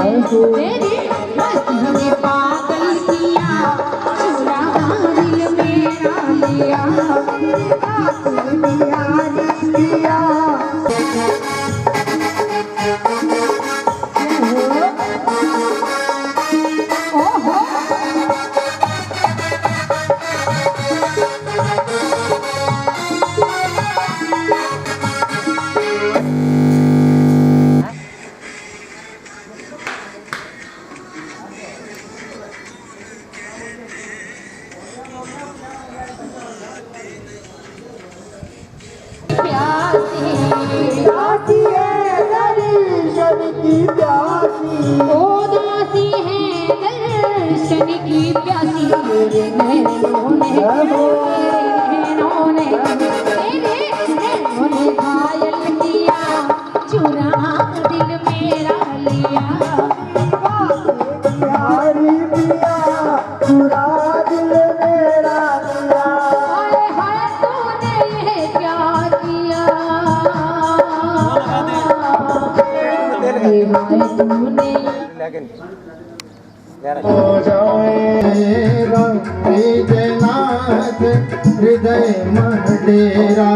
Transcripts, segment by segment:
तेरी मस्ती ने पागल किया, चुरा दिल मेरा लिया, किया। उदासी है दर्शन की प्यासी, तेरे नैनों ने घायल किया, चुरा दिल मेरा लिया, चुरा दिल मेरा लिया। हाय तूने ये क्या किया, हो जाएगा जयनाथ हृदय महडेरा,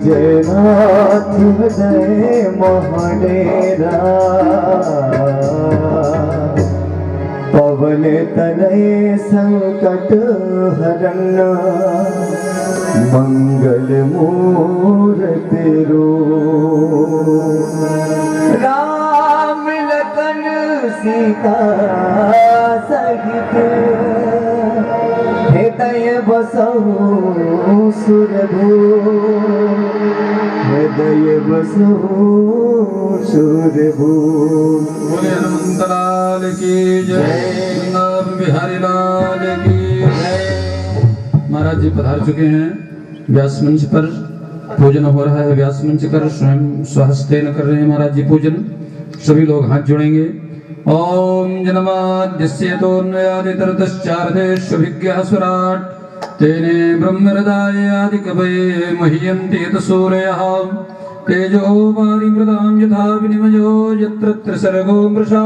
जयनाथ हृदय महडेरा। पवन तनय संकट हरन, मंगल मूर्ति रूप। राम लखन सीता सहित हृदय बसहु सुरभूप, हृदय बसहु सुरभूप। बोले हनुमंत लाल की जय, बिहारी लाल की जय। महाराज जी पधार चुके हैं व्यास मंच पर, पूजन हो रहा है व्यास मंच कर, स्वयं स्वहस्तेन कर रहे हैं महाराज जी पूजन। सभी लोग हाथ जोड़ेंगे। ओम जन्माद्यस्य तोन्मयादितरतश्चार्धेष्वभिज्ञः स्वराट्, तेने ब्रह्महृदाय आदिकवये मह्यन्ति यतसूरयः। तेजो वारिमृतां यथा विनिमयो यत्र त्रिसर्गो मृषा,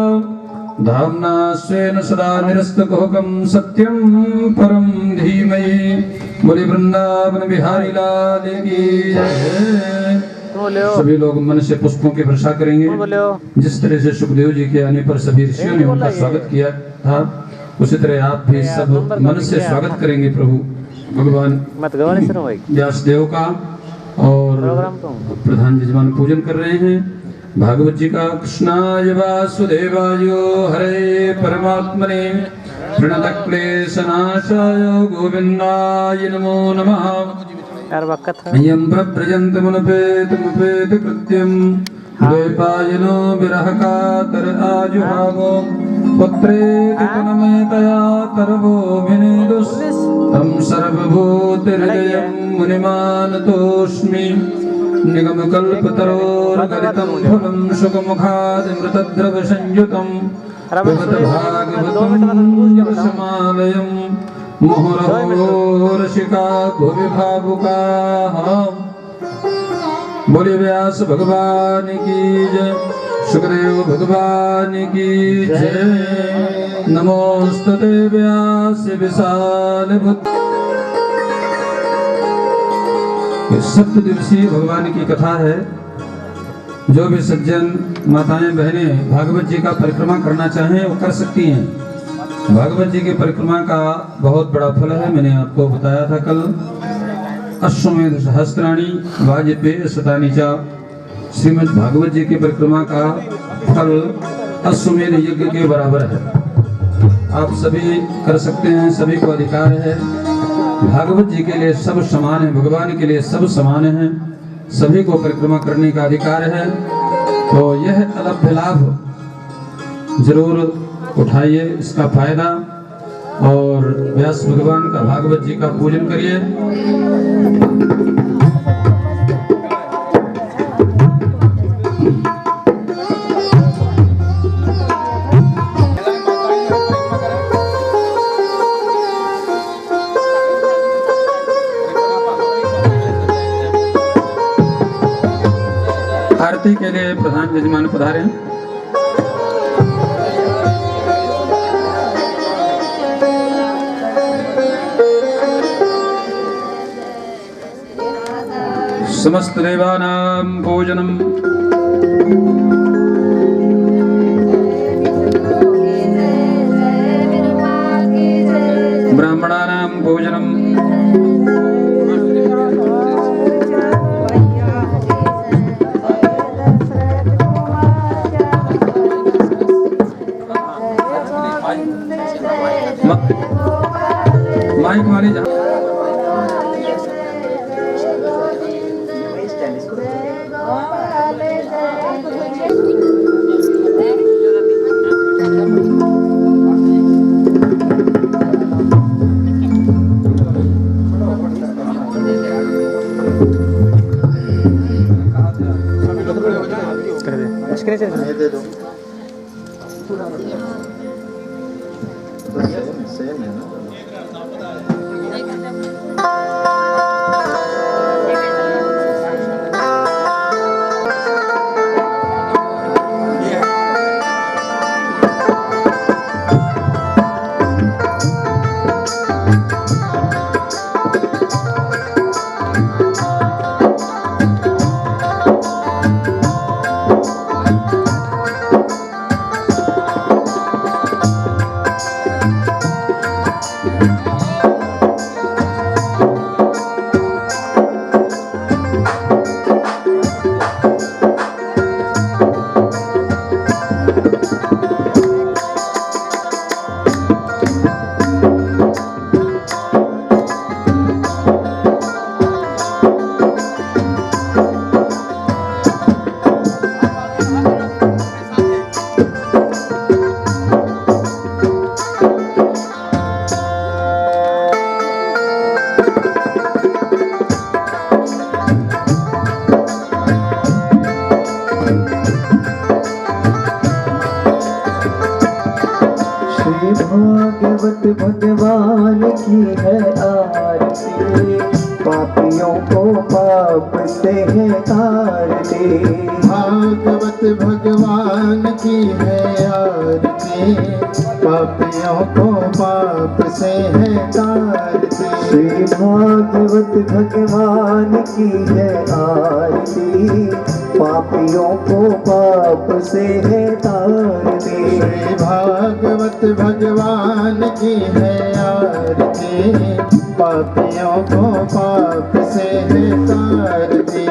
धाम्ना स्वेन सदा निरस्तकुहकं सत्यं परं धीमहि। बोले वृंदावन बिहारी लाल की जय। सभी लोग मन से पुष्पों की वर्षा करेंगे। जिस तरह से सुखदेव जी के आने पर सभी ऋषियों ने उनका स्वागत किया था, उसी तरह आप भी सब मन से स्वागत करेंगे प्रभु भगवान व्यासदेव का। और प्रधान यजमान पूजन कर रहे हैं भागवत जी का। कृष्णाय वासुदेवाय हरे परमात्मने प्रणतक्लेशनाशाय गोविन्दाय नमो नमः। यं प्रव्रजन्तमुपेत कृत्यं, द्वैपायनो विरहकातर आजुहावो, पुत्रेति तनमयतया तरवोऽभिनेदुस्, तं सर्वभूतहृदयं मुनिमानतोऽस्मि। निगमकल्पतरोर्गलितं फलं शुकमुखादमृतद्रवसंयुतं, पिबत भागवतं यशमालयं, मुहुरहो रसिका भुवि भावुकाः। बोले व्यास भगवान की जय, सुखदेव भगवान की जय। नमोस्तुते व्यास विशाल बुद्धि। सप्तदिवसीय भगवान की कथा है। जो भी सज्जन माताएं बहनें भागवत जी का परिक्रमा करना चाहें वो कर सकती हैं। भागवत जी की परिक्रमा का बहुत बड़ा फल है, मैंने आपको बताया था कल। अश्वमेध सहस्त्राणि वाजपेय शतानि च। श्रीमद् भागवत जी की परिक्रमा का फल अश्वमेध यज्ञ के बराबर है। आप सभी कर सकते हैं, सभी को अधिकार है। भागवत जी के लिए सब समान है, भगवान के लिए सब समान है, सभी को परिक्रमा करने का अधिकार है। तो यह अलभ्य लाभ जरूर उठाइए, इसका फायदा, और व्यास भगवान का भागवत जी का पूजन करिए। आरती के लिए प्रधान यजमान पधारे। समस्त देवानां पूजनम् ब्राह्मणानां पूजनम् माइक वाले जा दे दो सेम है ना। भागवत भगवान की है आरती, पापियों को पाप से है तारती। भागवत भगवान की है आरती, पापियों को पाप से है तारती। श्री भागवत भगवान की है आरती, पापियों को पाप से है तारती। श्री भागवत भगवान की है आरती, पापियों को पाप से है तारती।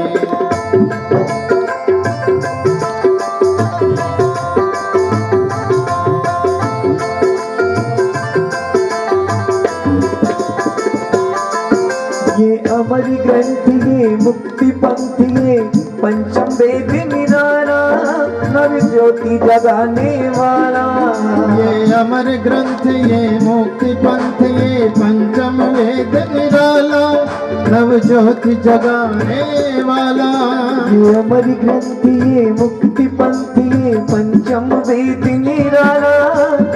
ये अमर ग्रंथ ये मुक्ति पंथ ये पंचम वेद निराला, नव ज्योति जगाने वाला। ये अमर ग्रंथ ये मुक्ति पंथ ये पंचम वेद निराला, नव ज्योति जगाने वाला। ये अमर ग्रंथ ये मुक्ति पंथ ये पंचम वेद निराला,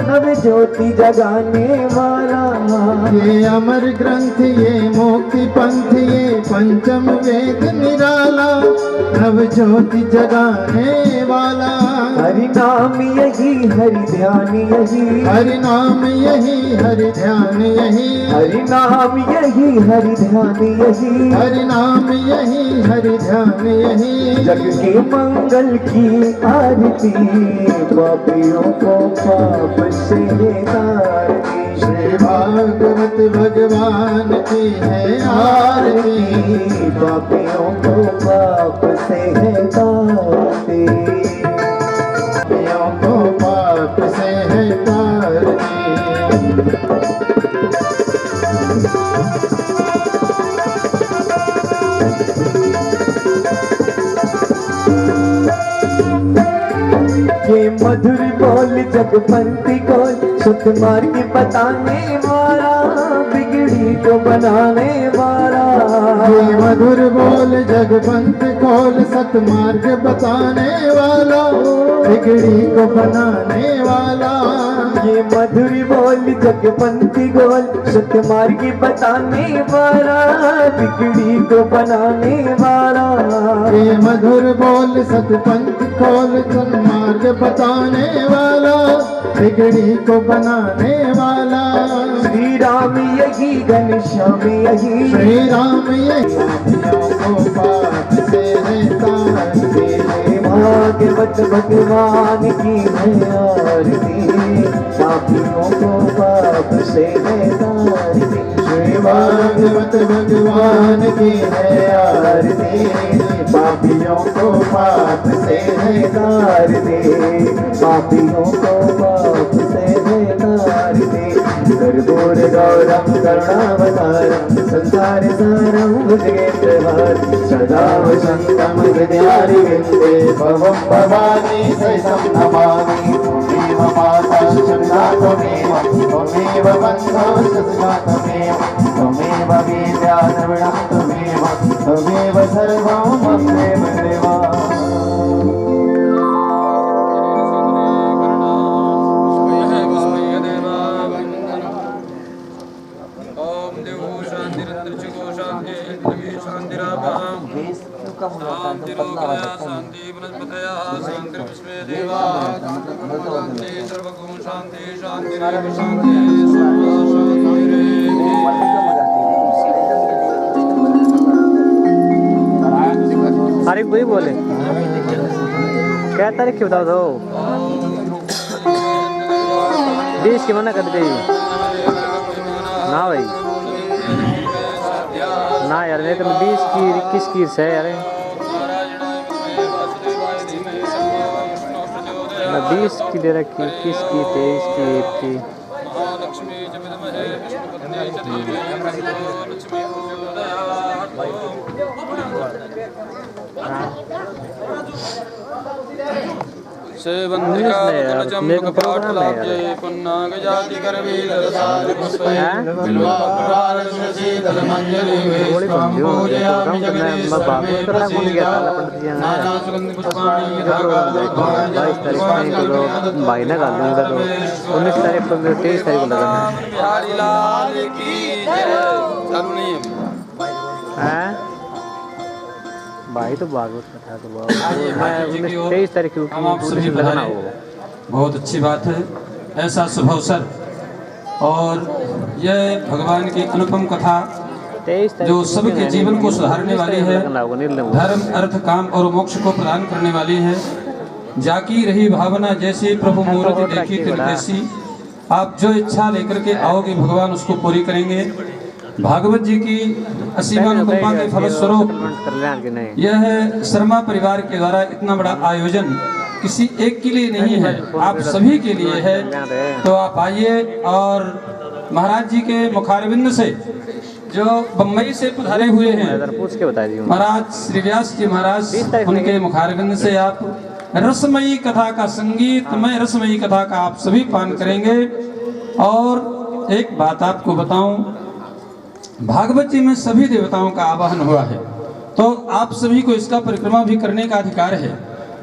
नव ज्योति जगाने वाला। ये अमर ग्रंथ ये मुक्ति पंथ ये पंचम वेद निराला, नव ज्योति जगाने वाला। हरि नाम यही हरि ध्यान यही, हरि नाम यही हरि ध्यान यही, हरि नाम यही हरि ध्यान यही, हरि नाम यही हरि ध्यान यही। जग के मंगल की आरती, पापियों को पाप से तारती। श्री भागवत भगवान की है आरती, पापियों को पाप से है तारती। पापियों को पाप से है तारती। ये मधुर बोल जगपंथी बोल, सुख मार्ग बताने वाला, बिगड़ी को बनाने वाला। ये मधुर बोल जगपंथ खोल, सतमार्ग बताने वाला, बिगड़ी को बनाने वाला। ये मधुर बोल जगपंथी गोल, सतमार्ग बताने वाला, बिगड़ी को बनाने वाला। ये मधुर बोल सतपंथ खोल, सन्मार्ग बताने वाला, बिगड़ी को बनाने वाला। श्री राम यही घनश्याम यही, श्री राम यही को पाप से है तारते। भागवत भगवान की है आरती, पापियों को पाप से है तारती। श्री भागवत भगवान की है आरती, पापियों को पाप से है तारते, पापियों को पाप से है तारते। कर्पूर गौरम करुणावतारम संसार सारम भुजगेन्द्रहारं, सदा वसन्तं हृदयारविन्दे भवं भवानी सहितं नमामि। त्वमेव माता शम्या त्वमेव, त्वमेव बन्धो सखा त्वमेव, त्वमेव विद्या द्रविणं त्वमेव, त्वमेव सर्वं मम देवा। तारीख वही बोले, क्या तारीख की बताओ तो 20 की मना कर दी ना भाई ना यार, मेरे को 20 की 21 की है यार, 20 की दे रखी, 21 की 23 की 1 की। सेवंतिका तुलचम कपाट लाभ्ये पुन्नाग जाति करवीर रसाल पुष्पे बिल्वा प्रवार शीतल मंजरी वे पूजयामि जगदीश मे नाना सुगंधि पुष्पाणि भाई ना गाल दूंगा तो 19 तारीख को 23 तारीख को लगाना है। बिहारी लाल की जय। चालू नहीं है भाई तो भागवत कथा तो मैं 23 तारीख को हम आप सभी लगाना हो। बहुत अच्छी बात है, ऐसा शुभ अवसर और यह भगवान की अनुपम कथा 23 तारीख जो सबके जीवन को सुधारने वाली है, धर्म अर्थ काम और मोक्ष को प्रदान करने वाली है। जाकी रही भावना जैसी प्रभु मूर्ति देखी तिल जैसी, आप जो इच्छा लेकर के आओगे भगवान उसको पूरी करेंगे। भागवत जी की असीम कृपा के फलस्वरूप यह शर्मा परिवार के द्वारा इतना बड़ा आयोजन किसी एक के लिए नहीं है, आप सभी के लिए है। तो आप आइए और महाराज जी के मुखारविंद से जो बम्बई से पधारे हुए हैं महाराज श्री व्यास जी महाराज, उनके मुखारविंद से आप रसमयी कथा का, संगीतमय रसमयी कथा का आप सभी पान करेंगे। और एक बात आपको बताऊं, भागवत जी में सभी देवताओं का आवाहन हुआ है, तो आप सभी को इसका परिक्रमा भी करने का अधिकार है।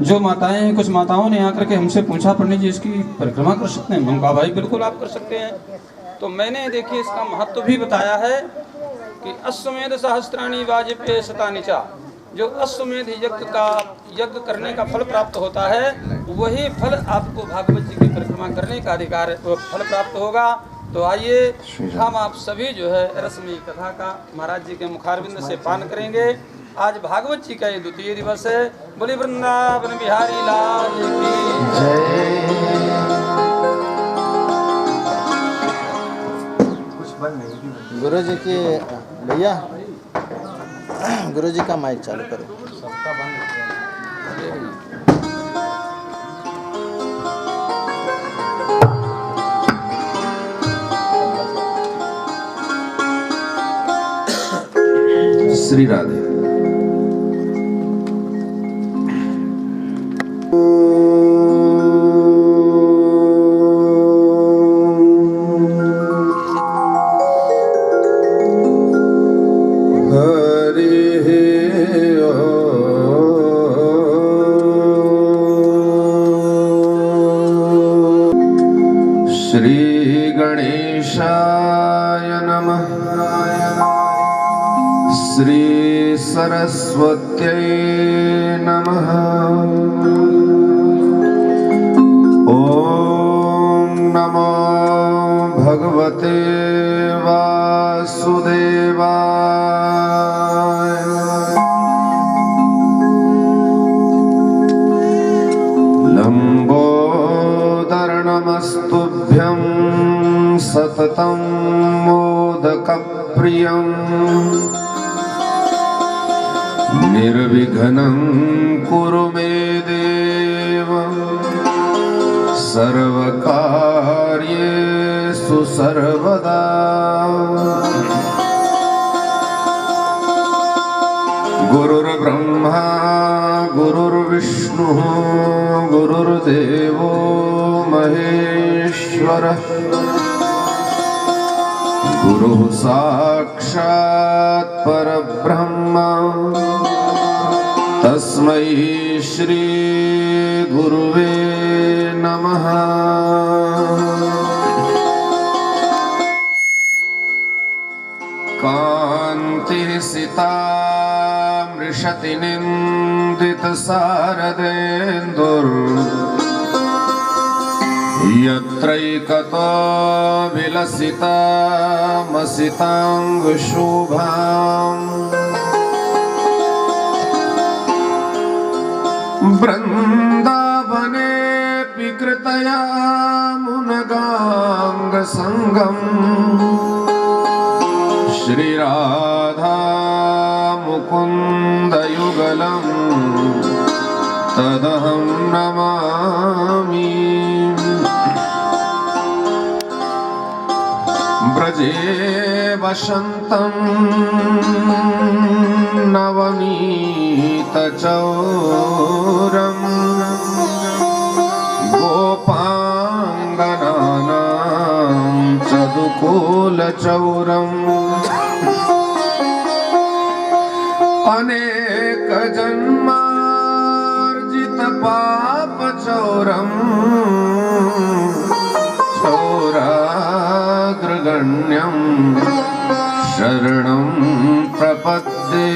जो माताएं हैं, कुछ माताओं ने आकर के हमसे पूछा पंडित जी इसकी परिक्रमा कर सकते हैं? हम कहा भाई बिल्कुल आप कर सकते हैं। तो मैंने देखिए इसका महत्व भी बताया है कि अश्वमेध सहस्त्राणी वाजपेय शतानिचा, जो अश्वमेध यज्ञ करने का फल प्राप्त होता है, वही फल आपको भागवत जी की परिक्रमा करने का अधिकार फल प्राप्त होगा। तो आइए हम आप सभी जो है रसमयी कथा का महाराज जी के मुखारविंद से पान करेंगे। आज भागवत जी का ये द्वितीय दिवस है। बोली वृंदावन बिहारी लाल की जय। गुरु जी की भैया, गुरु जी का माइक चालू करो। श्री राधे। श्री गणेशाय नमः। श्री सरस्वत्यै नमः। ओम नमस्तुभ्यं सततं मोदकप्रियं निर्विघ्नं कुरु मे देव सर्वकार्येषु सर्वदा। गुरुर्ब्रह्मा गुरुर्विष्णुः गुरुर्देवो महेश्वरः गुरुः साक्षात् परब्रह्म तस्मै श्री गुरुवे नमः। कान्तिः सितामृषति निन्दितसारदेन्दुर् यत्रैकतो विलसितामसिताङ्गशोभाम् वृन्दावनेऽपि कृतया मुनगाङ्गसङ्गम् श्रीराधा मुकुन्दयुगलं तदहं नमामि। ब्रजे वसन्तं नवनीतचौरं गोपाङ्गनानां चतुकुलचौरम् अनेक जन्मार्जित पाप चौरम चौराग्रगण्यं शरणं प्रपद्ये।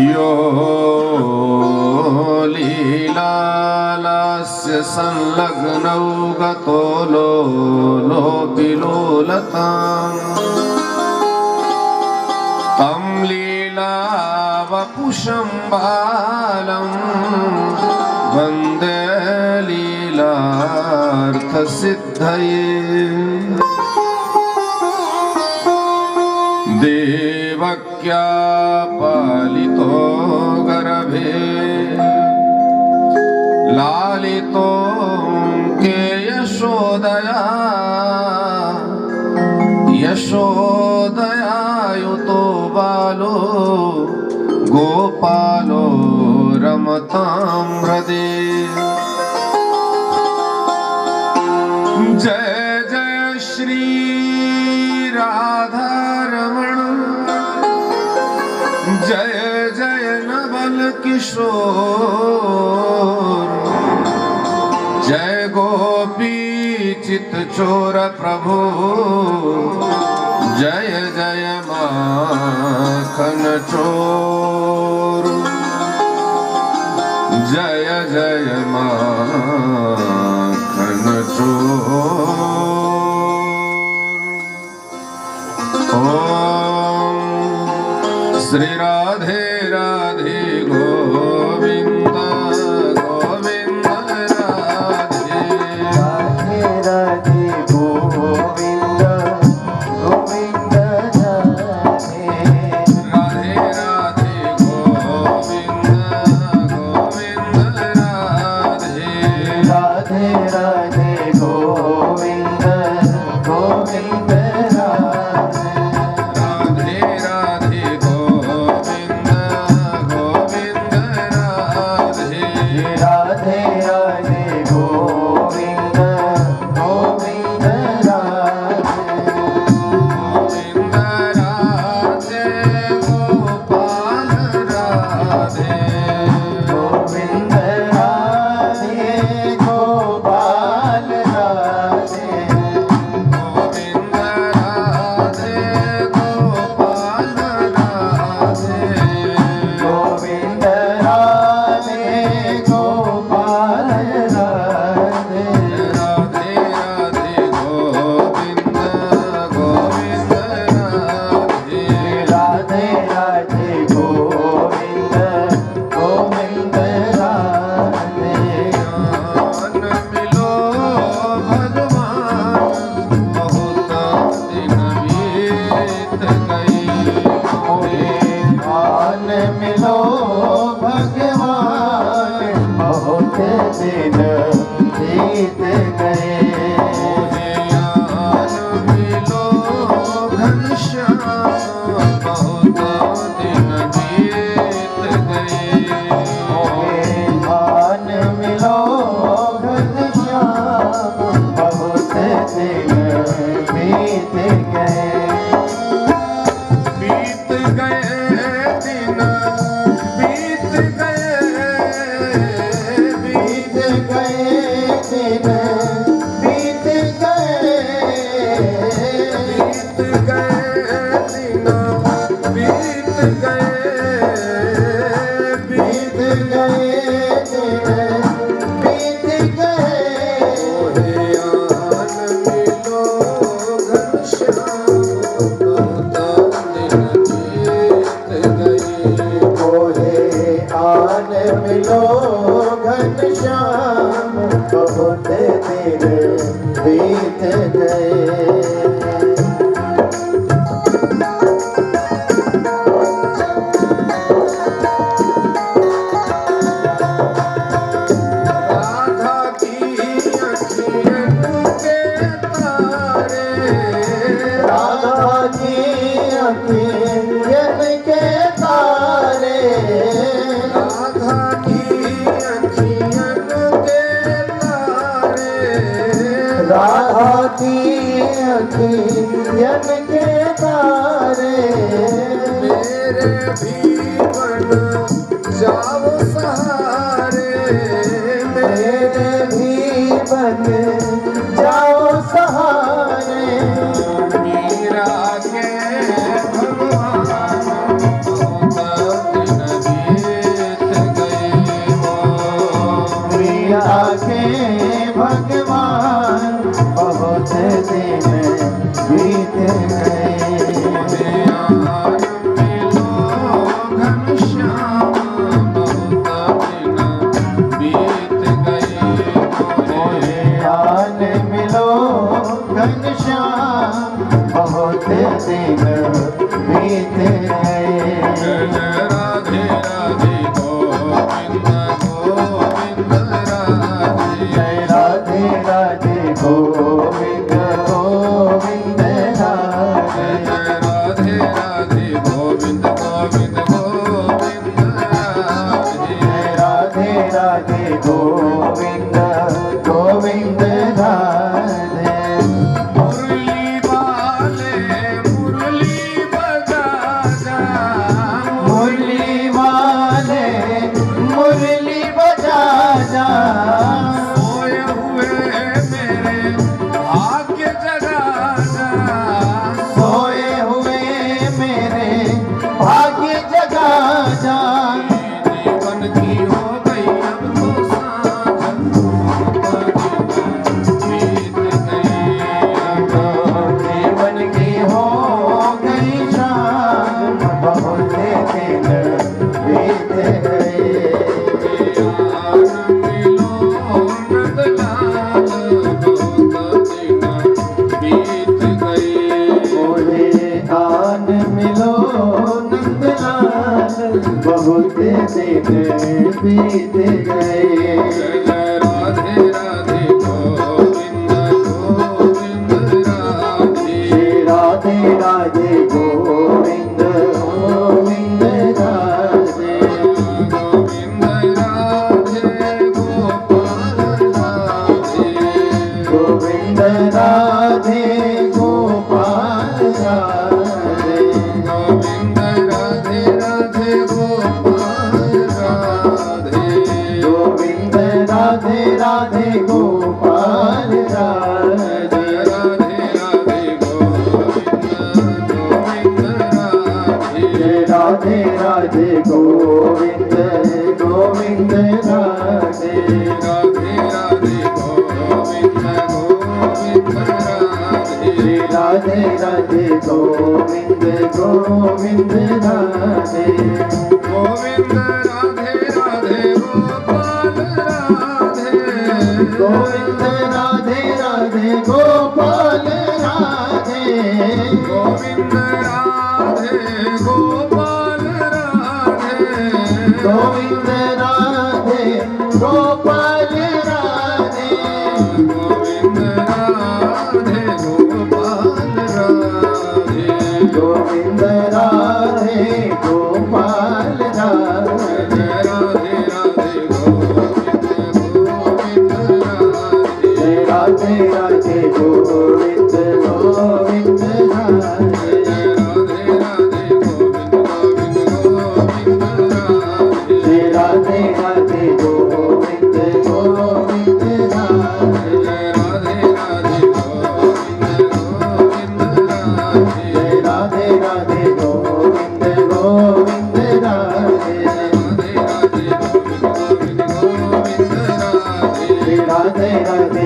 यो लीलालास्य संलग्नौ गतो लोलोऽपि लोलताम् तं लीलावपुषं बालं वन्दे लीलार्थसिद्धये। देवक्या पालितो गर्भे लालितो के यशोदया यशोदयायुतो बालो गोपालो रमतां हृदि। जय जय श्री राधा रमण जय जय नवल किशोर जय गोपी चित चोर प्रभु जय जय माखन चोर जय जय माखन चोर। ओम श्री राधे राधे गोविंद गोविंद राधे राधे राधे गोविंद गोविंद राधे राधे राधे गोविंद गोविंद राधे राधे राधे गोविंद गोविंद राधे राधे राधे गोविंद गोविंद राधे राधे राधे गोविंद गोविंद राधे गोविंद राधे गोपाल राधे गोविंद राधे गोपाल राधे गोविंद राधे गोपाल राधे गोविंद राधे गोपाल दिन बीत गए। मिलो घनश्याम बहुत दिन बीत गए। आन मिलो घनश्याम बहुत दिन बीत गए। बीत गए दिन बीत गए बीत गए दिन बीत गए। बीत गए दिन बीत गए बीत गए दिन बीत गए। आन मिलो घनश्याम बहुत दिन बीत गए। मोहे आन मिलो घनश्याम बहुत दिन बीत गए। राधा की अखियन के तारे। राधा जी अखियन के तारे। राधा की अखियन के तारे। राधा की अखियन के तारे। मेरे भी बन जाओ सहारे। मेरे भी बन जाओ सहारे। मीरा के भगवान बहुत दिन बीत गए हो। मीरा के भगवान बहुत दिन बीत गए। आन मिलो घनश्याम बहुत दिन बीत गए। मोहे आन मिलो घनश्याम बहुत दिन बीत गए। राधे राधे गोविंद गोविंद राधे। जय राधे राधे गोविंद गोविंद राधे। राधे राधे गोविंद गोविंद गोविंद राधे। जय राधे राधे गोविंद गोविंद राधे। मुरली वाले मुरली बजा जा। मुरली वाले मुरली बजा जा। सोए हुए मेरे भाग्य जगा जा। सोए हुए मेरे भाग्य जगा जा। जीवन की हो गई अब तो सांझ बीत गई। जीवन की हो गई शाम बहुत दिन बीत गए। आन मिलो नंदलाल बहुत दिन बीत गए। मोहे आन मिलो नंदलाल बहुत दिन बीत गए। राधे राधे गोविंद गोविंद राधे। राधे राधे गोविंद गोविंद राधे। गोविंद राधे गोपाल राधे। गोविंद राधे गोपाल राधे। गोविंद राधे राधे गोपाल राधे। गोविंद राधे राधे गोपाल राधे। राधे राधे गोविंद गोविंद राधे। राधे राधे गोविंद गोविंद राधे। राधे राधे गोविंद गोविंद राधे। राधे राधे गोविंद गोविंद राधे। गोविंद राधे राधे गोपाल राधे। गोविंद राधे राधे गोपाल राधे। गोविंद राधे गोपाल राधे। गोविंद राधे गोपाल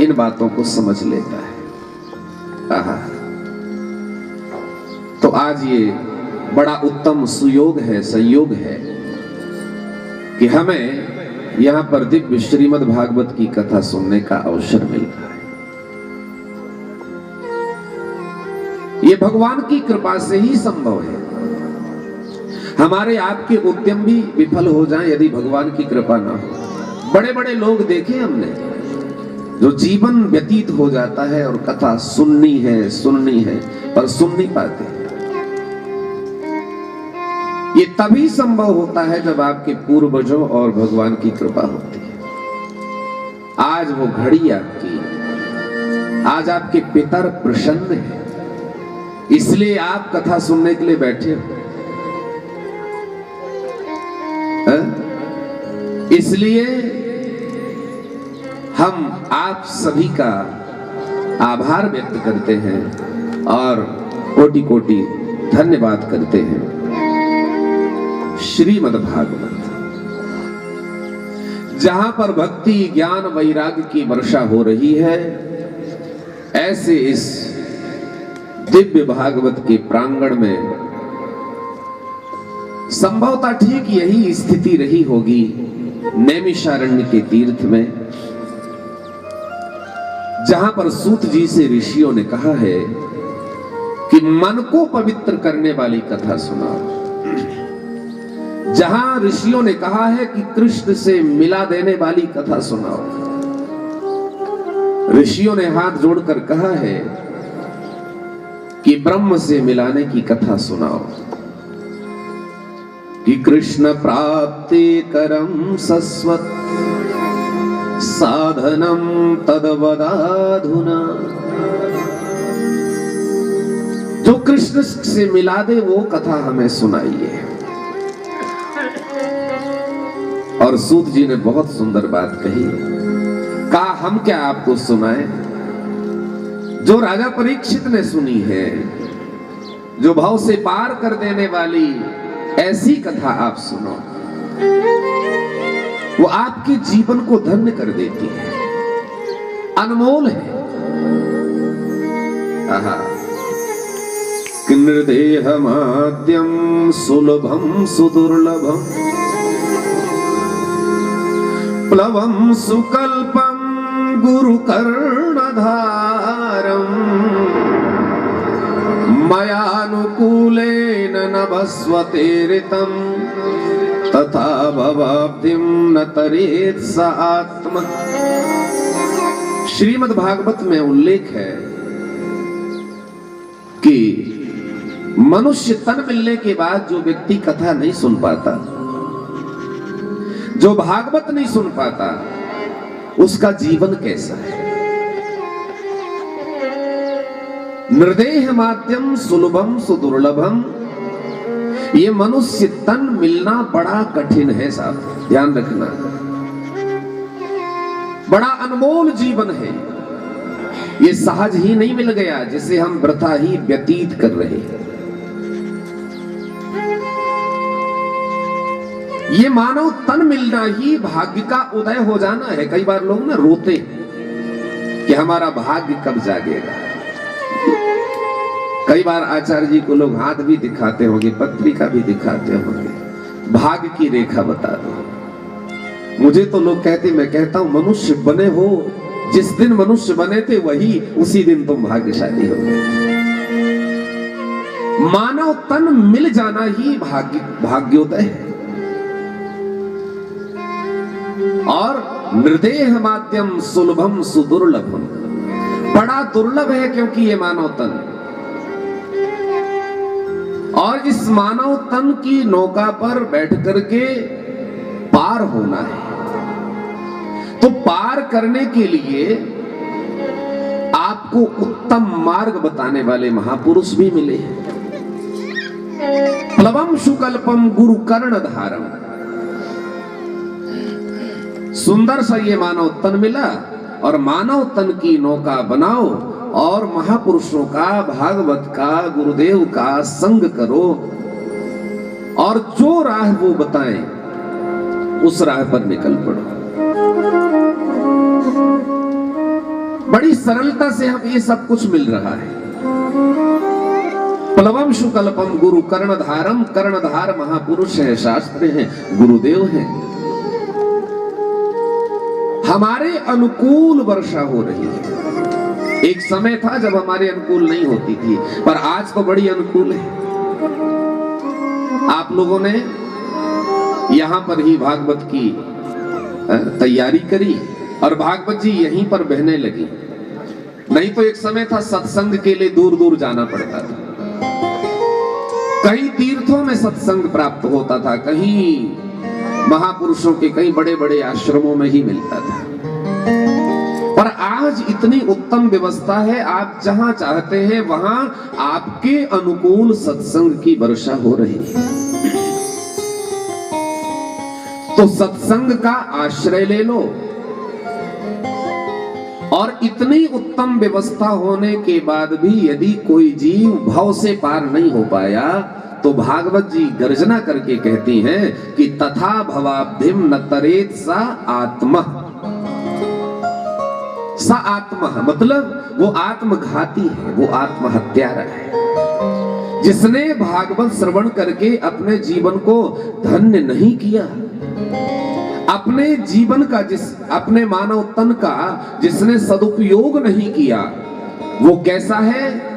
इन बातों को समझ लेता है। आहा। तो आज ये बड़ा उत्तम सुयोग है, संयोग है कि हमें यहां पर दिव्य श्रीमद् भागवत की कथा सुनने का अवसर मिल रहा है। ये भगवान की कृपा से ही संभव है। हमारे आपके उद्यम भी विफल हो जाएं यदि भगवान की कृपा ना हो। बड़े बड़े लोग देखे हमने जो जीवन व्यतीत हो जाता है और कथा सुननी है पर सुन नहीं पाते। ये तभी संभव होता है जब आपके पूर्वजों और भगवान की कृपा होती है। आज वो घड़ी आपकी, आज आपके पितर प्रसन्न है, इसलिए आप कथा सुनने के लिए बैठे हो। इसलिए हम आप सभी का आभार व्यक्त करते हैं और कोटि कोटि धन्यवाद करते हैं। श्रीमद् भागवत, जहां पर भक्ति ज्ञान वैराग्य की वर्षा हो रही है, ऐसे इस दिव्य भागवत के प्रांगण में संभवतः ठीक यही स्थिति रही होगी नैमिषारण्य के तीर्थ में, जहां पर सूत जी से ऋषियों ने कहा है कि मन को पवित्र करने वाली कथा सुनाओ। जहां ऋषियों ने कहा है कि कृष्ण से मिला देने वाली कथा सुनाओ, ऋषियों ने हाथ जोड़कर कहा है कि ब्रह्म से मिलाने की कथा सुनाओ, कि कृष्ण प्राप्ति करम सस्वत साधनम तदवदाधुना। जो कृष्ण से मिला दे वो कथा हमें सुनाइए। और सूत जी ने बहुत सुंदर बात कही, कहा हम क्या आपको सुनाएं, जो राजा परीक्षित ने सुनी है, जो भाव से पार कर देने वाली ऐसी कथा आप सुनो, वो आपके जीवन को धन्य कर देती है, अनमोल है। आहा। निर्देह माद्यम सुलभम सुदुर्लभम प्लवम सुकल्पम गुरु कर्णधारम मयानुकूलेन नभस्वतेरितम तथा भवाब्धिम न तरेत स आत्मा। श्रीमद् भागवत में उल्लेख है कि मनुष्य तन मिलने के बाद जो व्यक्ति कथा नहीं सुन पाता, जो भागवत नहीं सुन पाता, उसका जीवन कैसा है। निर्देह माध्यम सुलभम सुदुर्लभम, ये मनुष्य तन मिलना बड़ा कठिन है साहब, ध्यान रखना। बड़ा अनमोल जीवन है, ये सहज ही नहीं मिल गया जिसे हम वृथा ही व्यतीत कर रहे हैं। ये मानव तन मिलना ही भाग्य का उदय हो जाना है। कई बार लोग ना रोते कि हमारा भाग्य कब जागेगा। कई बार आचार्य जी को लोग हाथ भी दिखाते होंगे, पत्रिका भी दिखाते होंगे, भाग्य की रेखा बता दो। मुझे तो लोग कहते, मैं कहता हूं मनुष्य बने हो, जिस दिन मनुष्य बने थे वही उसी दिन तुम भाग्यशाली हो गए। मानव तन मिल जाना ही भाग्योदय है। और निर्देह माध्यम सुलभम सुदुर्लभम, बड़ा दुर्लभ है क्योंकि ये मानव तन, और इस मानव तन की नौका पर बैठ करके पार होना है। तो पार करने के लिए आपको उत्तम मार्ग बताने वाले महापुरुष भी मिले हैं। प्लवम सुकल्पम गुरु कर्णधारम, सुंदर सा ये मानव तन मिला और मानव तन की नौका बनाओ और महापुरुषों का, भागवत का, गुरुदेव का संग करो और जो राह वो बताएं उस राह पर निकल पड़ो। बड़ी सरलता से हम ये सब कुछ मिल रहा है। प्लवम शुकल्पम गुरु कर्णधारम, कर्णधार महापुरुष है, शास्त्र है, गुरुदेव है। हमारे अनुकूल वर्षा हो रही है। एक समय था जब हमारे अनुकूल नहीं होती थी, पर आज तो बड़ी अनुकूल है। आप लोगों ने यहां पर ही भागवत की तैयारी करी और भागवत जी यहीं पर बहने लगी। नहीं तो एक समय था सत्संग के लिए दूर दूर जाना पड़ता था। कई तीर्थों में सत्संग प्राप्त होता था, कहीं महापुरुषों के कई बड़े बड़े आश्रमों में ही मिलता था। पर आज इतनी उत्तम व्यवस्था है, आप जहां चाहते हैं वहां आपके अनुकूल सत्संग की वर्षा हो रही है। तो सत्संग का आश्रय ले लो। और इतनी उत्तम व्यवस्था होने के बाद भी यदि कोई जीव भव से पार नहीं हो पाया, तो भागवत जी गर्जना करके कहती हैं कि तथा भवाब्धिम न तरेत सा आत्मा। सा आत्मा मतलब वो आत्मघाती है, वो आत्महत्यारा है। जिसने भागवत श्रवण करके अपने जीवन को धन्य नहीं किया, अपने जीवन का अपने मानव तन का जिसने सदुपयोग नहीं किया, वो कैसा है?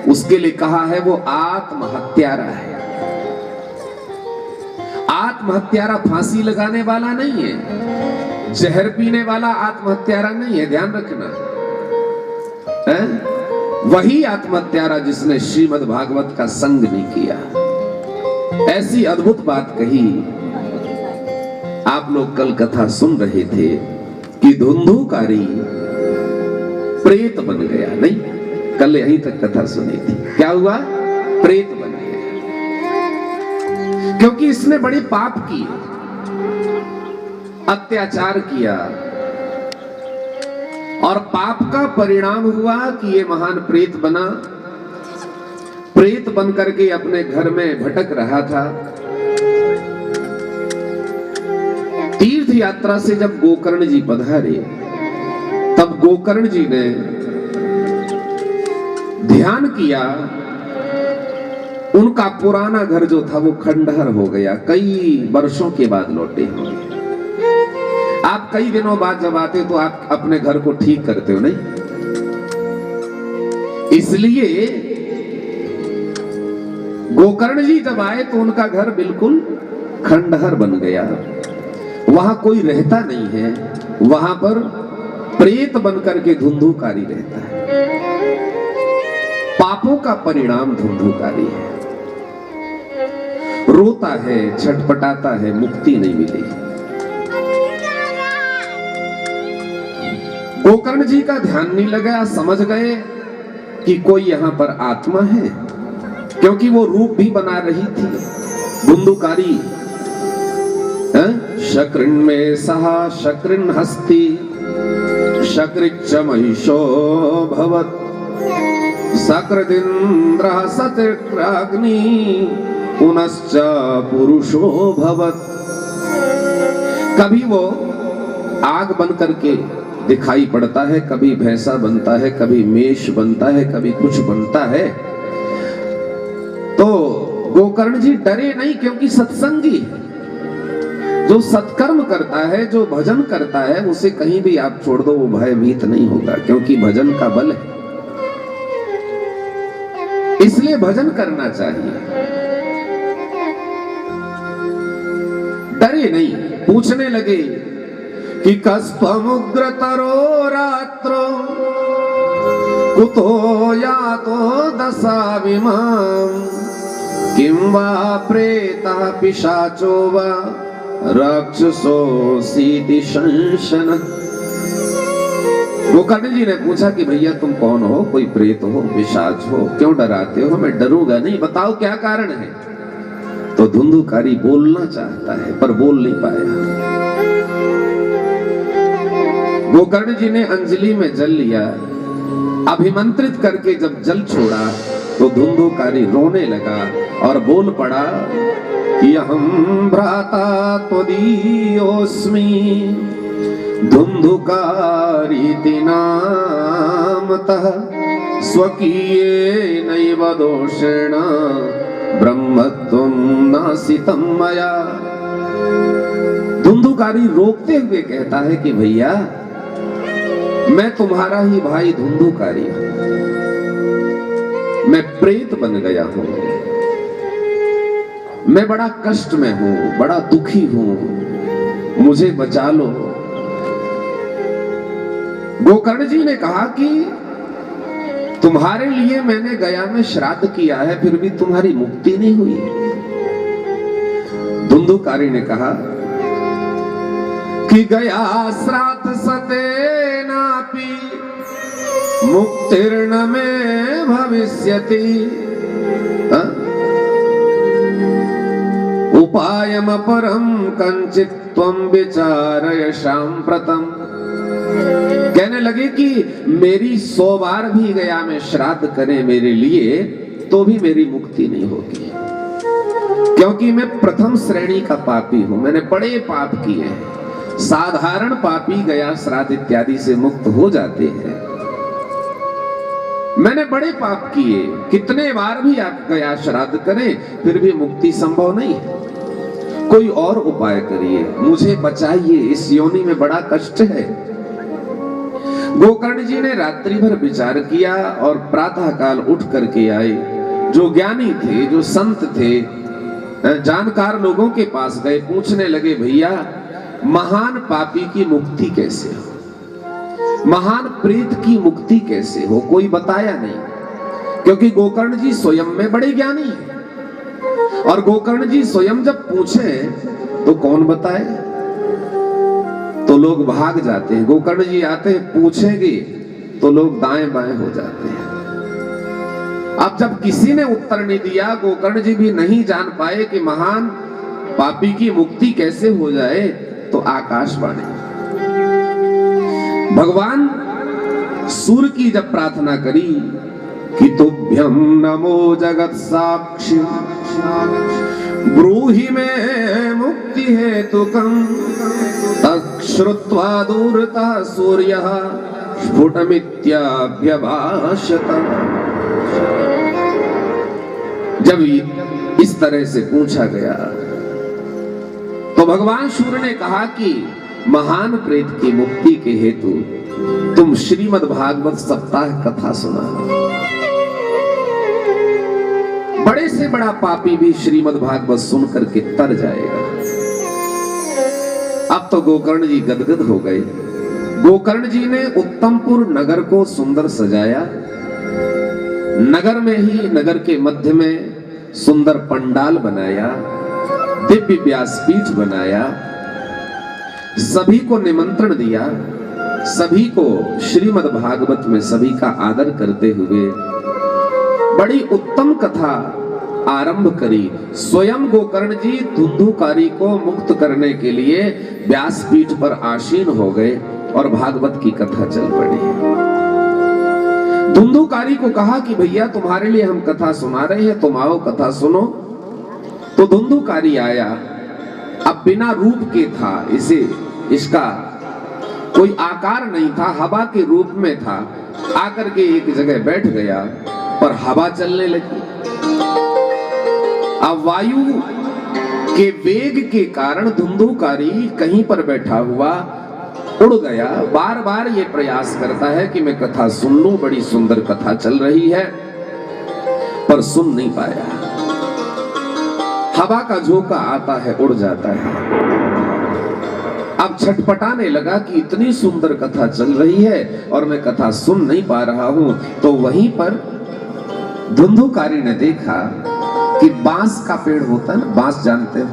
उसके लिए कहा है वो आत्महत्यारा है। आत्महत्यारा फांसी लगाने वाला नहीं है, जहर पीने वाला आत्महत्यारा नहीं है, ध्यान रखना है? वही आत्महत्यारा जिसने श्रीमद् भागवत का संग नहीं किया। ऐसी अद्भुत बात कही। आप लोग कल कथा सुन रहे थे कि धुंधुकारी प्रेत बन गया, नहीं? कल यहीं तक कथा सुनी थी। क्या हुआ? प्रेत बन गया, क्योंकि इसने बड़े पाप किए, अत्याचार किया, और पाप का परिणाम हुआ कि ये महान प्रेत बना। प्रेत बन करके अपने घर में भटक रहा था। तीर्थ यात्रा से जब गोकर्ण जी पधारे, तब गोकर्ण जी ने ध्यान किया। उनका पुराना घर जो था वो खंडहर हो गया, कई वर्षों के बाद लौटे होंगे। आप कई दिनों बाद जब आते तो आप अपने घर को ठीक करते हो, नहीं? इसलिए गोकर्ण जी जब आए तो उनका घर बिल्कुल खंडहर बन गया। वहां कोई रहता नहीं है, वहां पर प्रेत बनकर के धुंधुकारी रहता है। पापों का परिणाम धुंधुकारी है, रोता है, छटपटाता है, मुक्ति नहीं मिली। गोकर्ण जी का ध्यान नहीं लगा, समझ गए कि कोई यहां पर आत्मा है, क्योंकि वो रूप भी बना रही थी धुंधुकारी। शकृन में सहा शकृन हस्ती शकृच्च महिषो भवत सकृदिन्द्र सतिर्ग्नि पुनश्च पुरुषो भवत। कभी वो आग बन करके दिखाई पड़ता है, कभी भैंसा बनता है, कभी मेष बनता है, कभी कुछ बनता है। तो गोकर्ण जी डरे नहीं, क्योंकि सत्संगी है। जो सत्कर्म करता है, जो भजन करता है, उसे कहीं भी आप छोड़ दो वो भयभीत नहीं होगा, क्योंकि भजन का बल है। इसलिए भजन करना चाहिए, डरे नहीं। पूछने लगे कि कस्त्वमुग्रतरो रात्रो कुतो यातो दशाविमां किं वा प्रेतः पिशाचो वा राक्षसोऽसीति शंशन। गोकर्ण जी ने पूछा कि भैया तुम कौन हो? कोई प्रेत हो, पिशाच हो? क्यों डराते हो? मैं डरूंगा नहीं, बताओ क्या कारण है? तो धुंधुकारी बोलना चाहता है पर बोल नहीं पाया। गोकर्ण जी ने अंजलि में जल लिया, अभिमंत्रित करके जब जल छोड़ा तो धुंधुकारी रोने लगा और बोल पड़ा कि अहं भ्राता त्वदीयोऽस्मि धुंधुकारीति नाम ततः स्वकीये नैव दोषेण ब्रह्मत्वं नासितं मया। धुंधुकारी रोकते हुए कहता है कि भैया मैं तुम्हारा ही भाई धुंधुकारी हूं, मैं प्रेत बन गया हूं, मैं बड़ा कष्ट में हूं, बड़ा दुखी हूं, मुझे बचा लो। गोकर्ण जी ने कहा कि तुम्हारे लिए मैंने गया में श्राद्ध किया है, फिर भी तुम्हारी मुक्ति नहीं हुई। धुंधुकारी ने कहा कि गया श्राद्ध सतेनापि मुक्तिर्न में भविष्यति, उपायम परम कंचित त्वं विचारय सांप्रतम। कहने लगे कि मेरी 100 बार भी गया में श्राद्ध करे मेरे लिए तो भी मेरी मुक्ति नहीं होगी, क्योंकि मैं प्रथम श्रेणी का पापी हूं, मैंने बड़े पाप किए हैं। साधारण पापी गया श्राद्ध इत्यादि से मुक्त हो जाते हैं, मैंने बड़े पाप किए, कितने बार भी आप गया श्राद्ध करें फिर भी मुक्ति संभव नहीं है। कोई और उपाय करिए, मुझे बचाइए, इस योनि में बड़ा कष्ट है। गोकर्ण जी ने रात्रि भर विचार किया और प्रातः काल उठ करके आए। जो ज्ञानी थे, जो संत थे, जानकार लोगों के पास गए, पूछने लगे भैया महान पापी की मुक्ति कैसे हो, महान प्रेत की मुक्ति कैसे हो? कोई बताया नहीं, क्योंकि गोकर्ण जी स्वयं में बड़े ज्ञानी हैं, और गोकर्ण जी स्वयं जब पूछे तो कौन बताए? तो लोग भाग जाते हैं। गोकर्ण जी आते हैं, पूछेंगे तो लोग दाएं बाएं हो जाते हैं। अब जब किसी ने उत्तर नहीं दिया, गोकर्ण जी भी नहीं जान पाए कि महान पापी की मुक्ति कैसे हो जाए, तो आकाशवाणी भगवान सूर्य की जब प्रार्थना करी कि तुभ्यं नमो जगत साक्षी ब्रूहि में मुक्ति हेतुकं, तच्छ्रुत्वा दूरतः सूर्यः स्फुटमित्याभ्यभाषत। जब इस तरह से पूछा गया तो भगवान सूर्य ने कहा कि महान प्रेत की मुक्ति के हेतु तुम श्रीमद् भागवत सप्ताह कथा सुना। बड़े से बड़ा पापी भी श्रीमद् भागवत सुन करके तर जाएगा। अब तो गोकर्ण जी गदगद हो गए। गोकर्ण जी ने उत्तमपुर नगर को सुंदर सजाया। नगर में ही, नगर के मध्य में सुंदर पंडाल बनाया, दिव्य व्यासपीठ बनाया, सभी को निमंत्रण दिया, सभी को श्रीमद् भागवत में सभी का आदर करते हुए बड़ी उत्तम कथा आरंभ करी। स्वयं गोकर्ण जी धुंधुकारी को मुक्त करने के लिए व्यासपीठ पर आसीन हो गए और भागवत की कथा चल पड़ी। धुंधुकारी को कहा कि भैया तुम्हारे लिए हम कथा सुना रहे हैं, तुम आओ कथा सुनो। तो धुंधुकारी आया, अब बिना रूप के था, इसका कोई आकार नहीं था, हवा के रूप में था। आकर के एक जगह बैठ गया और हवा चलने लगी। अब वायु के वेग के कारण धुंधुकारी कहीं पर बैठा हुआ उड़ गया। बार बार ये प्रयास करता है कि मैं कथा सुन लूं, बड़ी सुंदर कथा चल रही है, पर सुन नहीं पाया। हवा का झोंका आता है, उड़ जाता है। अब छटपटाने लगा कि इतनी सुंदर कथा चल रही है और मैं कथा सुन नहीं पा रहा हूं। तो वहीं पर धुंधुकारी ने देखा कि बांस का पेड़ होता है ना, बांस जानते हो,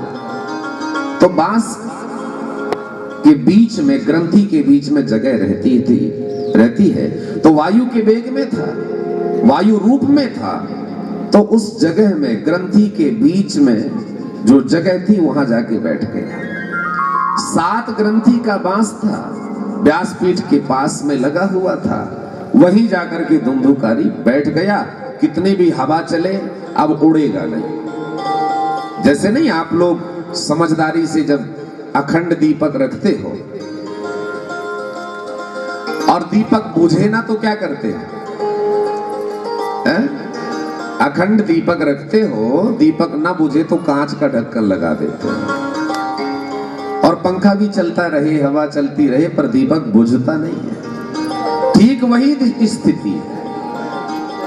तो बांस के बीच में, ग्रंथि के बीच में जगह रहती है। तो वायु के वेग में था, वायु रूप में था, तो उस जगह में, ग्रंथि के बीच में जो जगह थी वहां जाके बैठ गया। 7 ग्रंथि का बांस था, व्यासपीठ के पास में लगा हुआ था, वहीं जाकर के धुंधुकारी बैठ गया। कितनी भी हवा चले अब उड़ेगा नहीं। जैसे नहीं आप लोग समझदारी से जब अखंड दीपक रखते हो और दीपक बुझे ना तो क्या करते हैं? अखंड दीपक रखते हो, दीपक ना बुझे तो कांच का ढक्कन लगा देते हो, और पंखा भी चलता रहे, हवा चलती रहे, पर दीपक बुझता नहीं है। ठीक वही स्थिति है।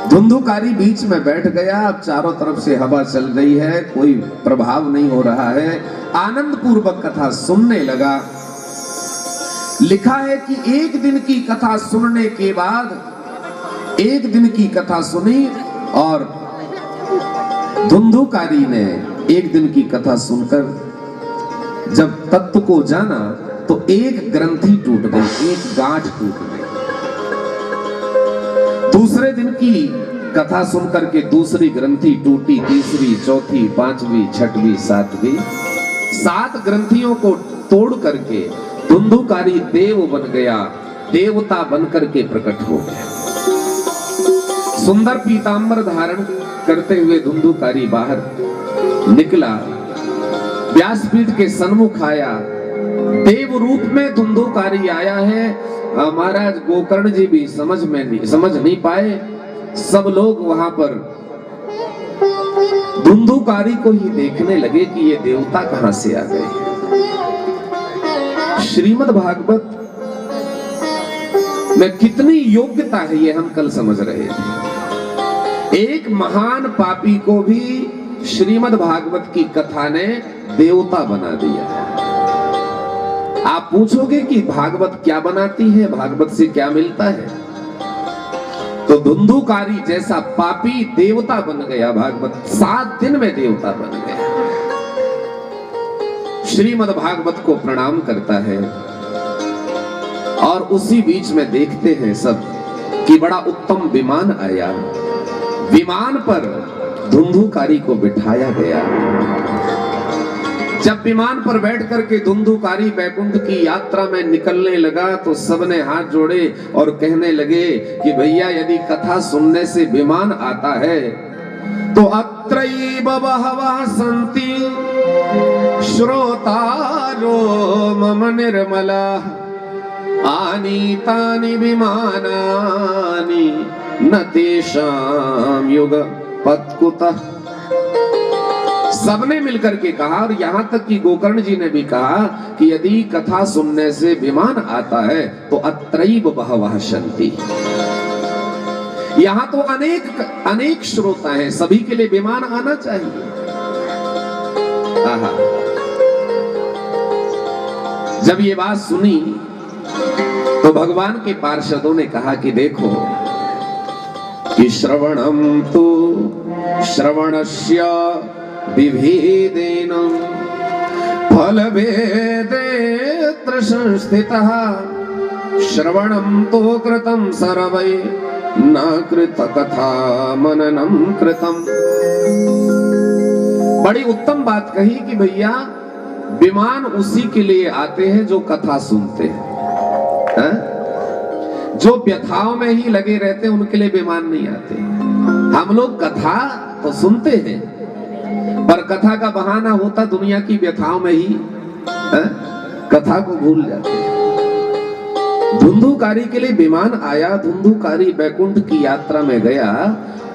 धुंधुकारी बीच में बैठ गया, अब चारों तरफ से हवा चल रही है, कोई प्रभाव नहीं हो रहा है, आनंद पूर्वक कथा सुनने लगा। लिखा है कि एक दिन की कथा सुनने के बाद, एक दिन की कथा सुनी, और धुंधुकारी ने एक दिन की कथा सुनकर जब तत्व को जाना तो एक ग्रंथि टूट गई, एक गांठ टूट गई। दूसरे दिन की कथा सुनकर के दूसरी ग्रंथि टूटी, तीसरी, चौथी, पांचवी, छठवीं, सातवीं, 7 ग्रंथियों को तोड़ करके धुंधुकारी देव बन गया, देवता बन करके प्रकट हो गया। सुंदर पीतांबर धारण करते हुए धुंधुकारी बाहर निकला, व्यासपीठ के सन्मुख आया, देव रूप में धुंधुकारी आया है। महाराज गोकर्ण जी भी समझ नहीं पाए। सब लोग वहां पर धुंधुकारी को ही देखने लगे कि ये देवता कहां से आ गए। श्रीमद् भागवत में कितनी योग्यता है ये हम कल समझ रहे थे। एक महान पापी को भी श्रीमद् भागवत की कथा ने देवता बना दिया। आप पूछोगे कि भागवत क्या बनाती है, भागवत से क्या मिलता है, तो धुंधुकारी जैसा पापी देवता बन गया। भागवत 7 दिन में देवता बन गया। श्रीमद् भागवत को प्रणाम करता है, और उसी बीच में देखते हैं सब कि बड़ा उत्तम विमान आया। विमान पर धुंधुकारी को बिठाया गया। जब विमान पर बैठ करके धुंधुकारी बैकुंठ की यात्रा में निकलने लगा तो सबने हाथ जोड़े और कहने लगे कि भैया यदि कथा सुनने से विमान आता है तो अत्रैव बहवः सन्ति श्रोतारो मम निर्मला आनीतानि विमानानि न तेषां युगपत् कुतः। सबने मिलकर के कहा, और यहां तक कि गोकर्ण जी ने भी कहा कि यदि कथा सुनने से विमान आता है तो अत्रैव बहवः सन्ति। यहां तो अनेक श्रोता हैं, सभी के लिए विमान आना चाहिए। आहा। जब ये बात सुनी तो भगवान के पार्षदों ने कहा कि देखो कि श्रवणम तो श्रवणस्य विभेदेन फलभेदेत्र संस्थितः श्रवणम तो कृतं सर्वै न कृत कथा मननम कृतम। बड़ी उत्तम बात कही कि भैया विमान उसी के लिए आते हैं जो कथा सुनते हैं। जो व्यथाओं में ही लगे रहते हैं उनके लिए विमान नहीं आते। हम लोग कथा तो सुनते हैं पर कथा का बहाना होता दुनिया की व्यथाओं में ही कथा को भूल जाते हैं। धुंधुकारी के लिए विमान आया, धुंधुकारी बैकुंठ की यात्रा में गया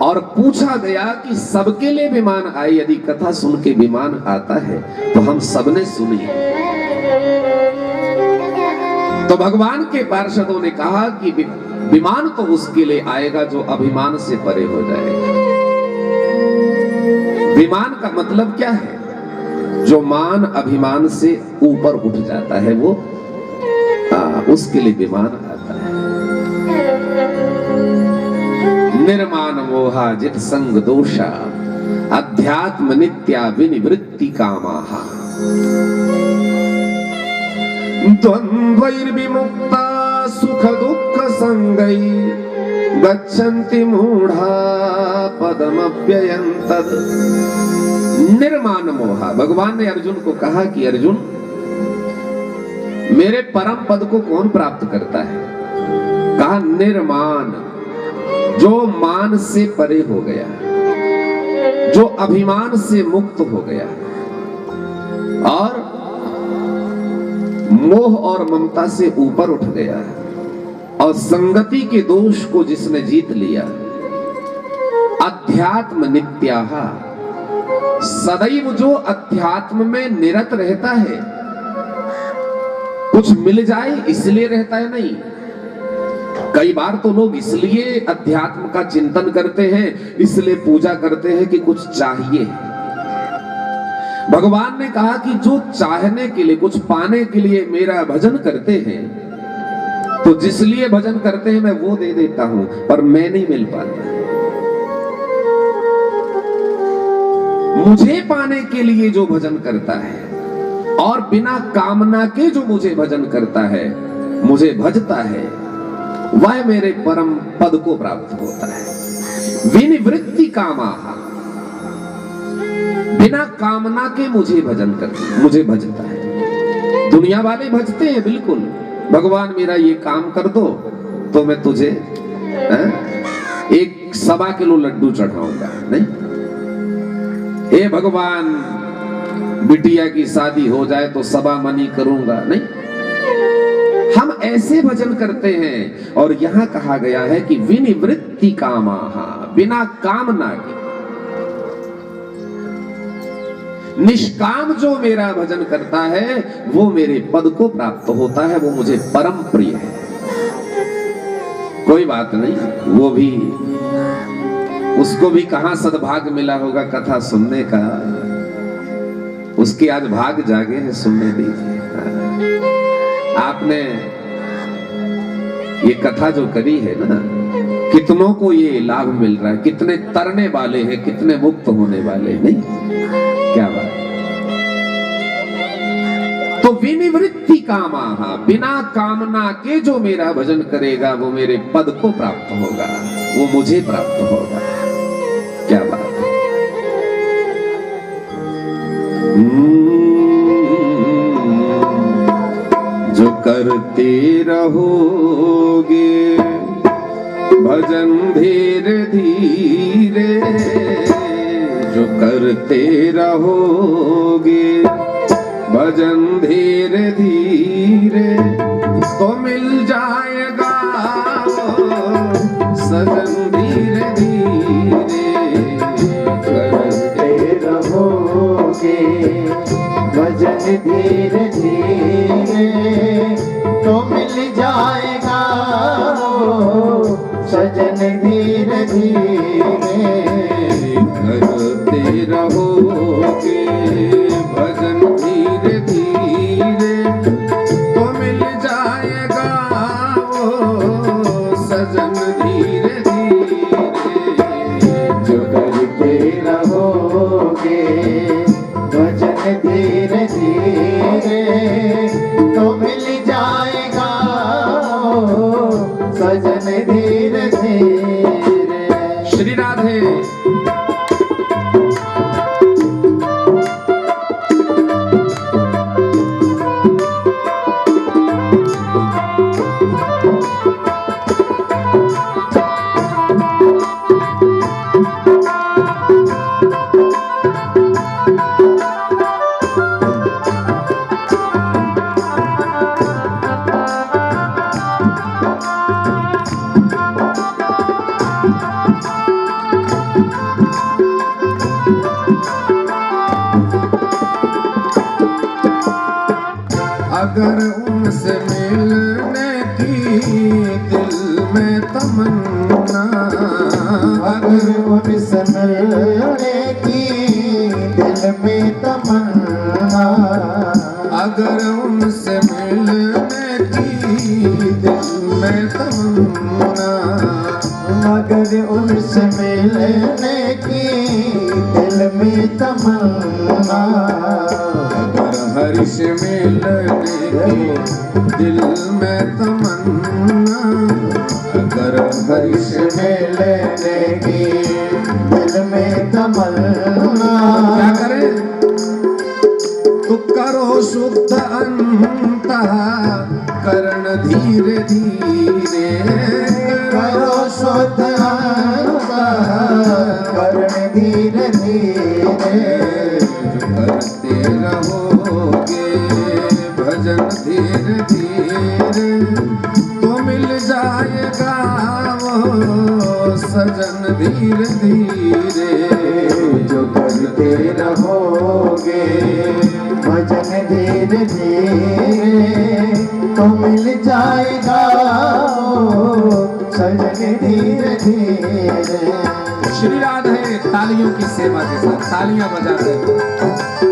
और पूछा गया कि सबके लिए विमान आए, यदि कथा सुन के विमान आता है तो हम सबने सुनी। तो भगवान के पार्षदों ने कहा कि विमान तो उसके लिए आएगा जो अभिमान से परे हो जाएगा। विमान का मतलब क्या है? जो मान अभिमान से ऊपर उठ जाता है वो उसके लिए विमान आता है। निर्मान मोहा जित संग दोषा अध्यात्म नित्या विनिवृत्ति कामाहा द्वंद्वैर्विमुक्ता सुख दुख संगै गच्छन्ति मूढ़ा पदमव्ययं तद। निर्मान मोहा। भगवान ने अर्जुन को कहा कि अर्जुन मेरे परम पद को कौन प्राप्त करता है? कहा निर्मान, जो मान से परे हो गया, जो अभिमान से मुक्त हो गया और मोह और ममता से ऊपर उठ गया और संगति के दोष को जिसने जीत लिया अध्यात्म नित्याः, सदैव जो अध्यात्म में निरत रहता है, कुछ मिल जाए इसलिए रहता है नहीं। कई बार तो लोग इसलिए अध्यात्म का चिंतन करते हैं, इसलिए पूजा करते हैं कि कुछ चाहिए। भगवान ने कहा कि जो चाहने के लिए, कुछ पाने के लिए मेरा भजन करते हैं, तो जिसलिए भजन करते हैं मैं वो दे देता हूं, पर मैं नहीं मिल पाता। मुझे पाने के लिए जो भजन करता है और बिना कामना के जो मुझे भजन करता है, मुझे भजता है, वह मेरे परम पद को प्राप्त होता है। विनिवृत्ति कामाः, बिना कामना के मुझे भजन करता, मुझे भजता है। दुनिया वाले भजते हैं बिल्कुल, भगवान मेरा ये काम कर दो तो मैं तुझे एक 1.25 किलो लड्डू चढ़ाऊंगा, नहीं। हे भगवान बिटिया की शादी हो जाए तो 1.25 मनी करूंगा, नहीं। हम ऐसे भजन करते हैं। और यहां कहा गया है कि विनिवृत्ति कामाः, बिना कामना के। निष्काम जो मेरा भजन करता है वो मेरे पद को प्राप्त होता है, वो मुझे परम प्रिय है। कोई बात नहीं, वो भी, उसको भी कहां सद्भाग्य मिला होगा कथा सुनने का, उसके आज भाग जागे हैं, सुनने दीजिए। आपने ये कथा जो करी है ना, कितनों को ये लाभ मिल रहा है, कितने तरने वाले हैं, कितने मुक्त होने वाले हैं, नहीं। क्या बात। तो विनिवृत्ति कामाः, बिना कामना के जो मेरा भजन करेगा वो मेरे पद को प्राप्त होगा, वो मुझे प्राप्त होगा। क्या बात है। जो करते रहोगे भजन धीरे धीरे, जो करते रहोगे भजन धीरे धीरे, तो मिल जाएगा सजन धीरे धीरे। करते रहोगे भजन धीरे धीरे, तो मिल जाएगा सजन धीरे धीरे। करते रहोगे भजन धीरे धीरे, तो मिल जाएगा वो सजन धीरे धीरे। जो करते रहोगे भजन धीरे धीरे, तो मिल जाएगा सजन धीरे धीरे। श्री राधे। अगर उनसे मिलने की दिल में तमन्ना, अगर उनसे मिलने की दिल में तमन्ना, अगर उनसे मिलने की दिल में तमन्ना, अगर उनसे मिलने की दिल में तमन्ना, अगर हर्ष मिलने की दिल में तमन्ना, अगर हर्ष मिलने की दिल में तमन्ना, क्या करें? तो करो शुद्ध अंतः करण धीरे धीरे, करो शुद्ध अंतः करण धीरे धीरे। करते रहोगे भजन धीरे धीरे, तो मिल जाएगा वो सजन धीरे धीरे। जो करते रहोगे भजन धीरे धीरे तो मिल जाएगा सजन धीरे धीरे। श्री राधे तालियों की सेवा के साथ तालियां बजा रहे हैं।